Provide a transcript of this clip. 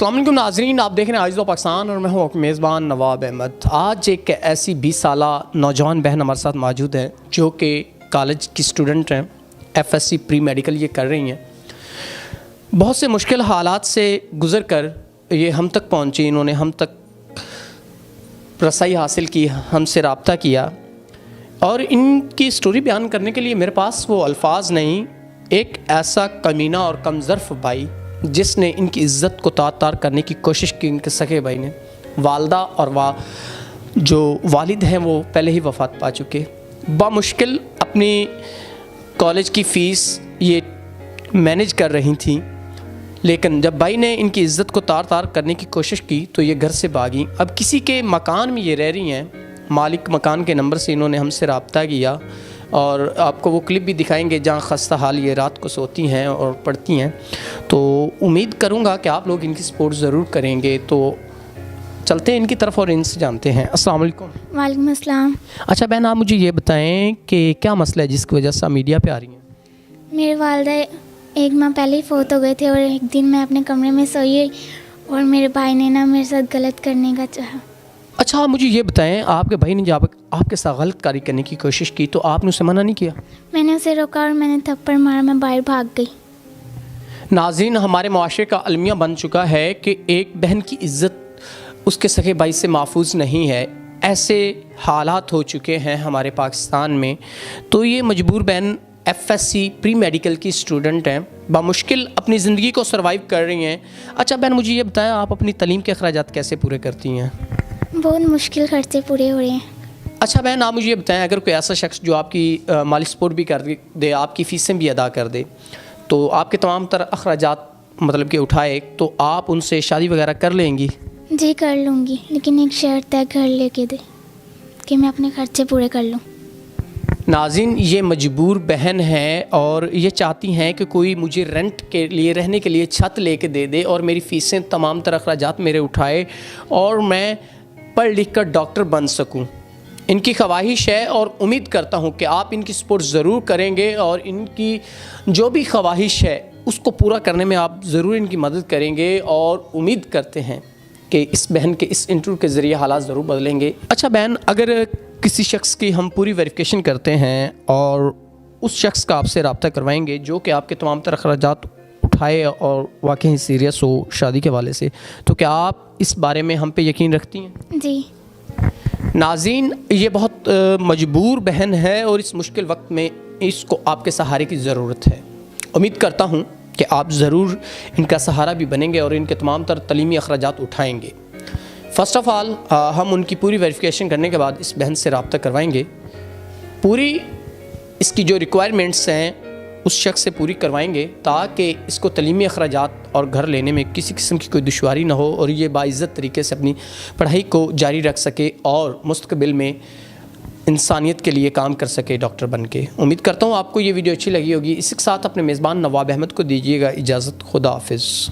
السلام علیکم ناظرین، آپ دیکھ رہے ہیں عزیز و پاکستان اور میں ہوں آپ میزبان نواب احمد۔ آج ایک ایسی 20 سالہ نوجوان بہن ہمارے ساتھ موجود ہیں جو کہ کالج کی اسٹوڈنٹ ہیں، FSC پری میڈیکل یہ کر رہی ہیں۔ بہت سے مشکل حالات سے گزر کر یہ ہم تک پہنچی، انہوں نے ہم تک رسائی حاصل کی، ہم سے رابطہ کیا، اور ان کی سٹوری بیان کرنے کے لیے میرے پاس وہ الفاظ نہیں۔ ایک ایسا کمینہ اور کم ظرف بھائی جس نے ان کی عزت کو تار تار کرنے کی کوشش کی، ان کے سگے بھائی نے، والدہ اور جو والد ہیں وہ پہلے ہی وفات پا چکے، بامشکل اپنی کالج کی فیس یہ مینیج کر رہی تھیں، لیکن جب بھائی نے ان کی عزت کو تار تار کرنے کی کوشش کی تو یہ گھر سے بھاگیں۔ اب کسی کے مکان میں یہ رہ رہی ہیں، مالک مکان کے نمبر سے انہوں نے ہم سے رابطہ کیا، اور آپ کو وہ کلپ بھی دکھائیں گے جہاں خستہ حال یہ رات کو سوتی ہیں اور پڑھتی ہیں۔ تو امید کروں گا کہ آپ لوگ ان کی سپورٹ ضرور کریں گے۔ تو چلتے ہیں ان کی طرف اور ان سے جانتے ہیں۔ السلام علیکم۔ وعلیکم السلام۔ اچھا بہن، آپ مجھے یہ بتائیں کہ کیا مسئلہ ہے جس کی وجہ سے آپ میڈیا پہ آ رہی ہیں؟ میرے والدہ ایک ماہ پہلے ہی فوت ہو گئے تھے، اور ایک دن میں اپنے کمرے میں سوئی اور میرے بھائی نے میرے ساتھ غلط کرنے کا چاہا۔ اچھا آپ مجھے یہ بتائیں، آپ کے بھائی نے جب آپ کے ساتھ غلط کاری کرنے کی کوشش کی تو آپ نے اسے منع نہیں کیا؟ میں نے اسے روکا اور میں نے تھپڑ مارا، میں باہر بھاگ گئی۔ ناظرین، ہمارے معاشرے کا المیہ بن چکا ہے کہ ایک بہن کی عزت اس کے سگے بھائی سے محفوظ نہیں ہے۔ ایسے حالات ہو چکے ہیں ہمارے پاکستان میں۔ تو یہ مجبور بہن FSC پری میڈیکل کی اسٹوڈنٹ ہیں، بامشکل اپنی زندگی کو سروائیو کر رہی ہیں۔ اچھا بہن، مجھے یہ بتائیں آپ اپنی تعلیم کے اخراجات کیسے پورے کرتی ہیں؟ بہت مشکل خرچے پورے ہو رہے ہیں۔ اچھا بہن، آپ مجھے یہ بتائیں، اگر کوئی ایسا شخص جو آپ کی مالی سپورٹ بھی کر دے، آپ کی فیسیں بھی ادا کر دے، تو آپ کے تمام تر اخراجات مطلب کہ اٹھائے، تو آپ ان سے شادی وغیرہ کر لیں گی؟ جی کر لوں گی، لیکن ایک شرط ہے، گھر لے کے دے کہ میں اپنے خرچے پورے کر لوں۔ ناظرین، یہ مجبور بہن ہے اور یہ چاہتی ہیں کہ کوئی مجھے رینٹ کے لیے، رہنے کے لیے چھت لے کے دے دے، اور میری فیسیں تمام تر اخراجات میرے اٹھائے، اور میں پڑھ لکھ کر ڈاکٹر بن سکوں۔ ان کی خواہش ہے اور امید کرتا ہوں کہ آپ ان کی سپورٹ ضرور کریں گے، اور ان کی جو بھی خواہش ہے اس کو پورا کرنے میں آپ ضرور ان کی مدد کریں گے، اور امید کرتے ہیں کہ اس بہن کے اس انٹرویو کے ذریعے حالات ضرور بدلیں گے۔ اچھا بہن، اگر کسی شخص کی ہم پوری ویریفیکیشن کرتے ہیں اور اس شخص کا آپ سے رابطہ کروائیں گے جو کہ آپ کے تمام تر اخراجات اٹھائے اور واقعی سیریس ہو شادی کے حوالے سے، تو کیا آپ اس بارے میں ہم پہ یقین رکھتی ہیں؟ جی۔ ناظرین، یہ بہت مجبور بہن ہے اور اس مشکل وقت میں اس کو آپ کے سہارے کی ضرورت ہے۔ امید کرتا ہوں کہ آپ ضرور ان کا سہارا بھی بنیں گے اور ان کے تمام تر تعلیمی اخراجات اٹھائیں گے۔ فرسٹ آف آل ہم ان کی پوری ویریفیکیشن کرنے کے بعد اس بہن سے رابطہ کروائیں گے، پوری اس کی جو ریکوائرمنٹس ہیں اس شخص سے پوری کروائیں گے، تاکہ اس کو تعلیمی اخراجات اور گھر لینے میں کسی قسم کی کوئی دشواری نہ ہو، اور یہ باعزت طریقے سے اپنی پڑھائی کو جاری رکھ سکے اور مستقبل میں انسانیت کے لیے کام کر سکے ڈاکٹر بن کے۔ امید کرتا ہوں آپ کو یہ ویڈیو اچھی لگی ہوگی۔ اس کے ساتھ اپنے میزبان نواب احمد کو دیجیے گا اجازت۔ خدا حافظ۔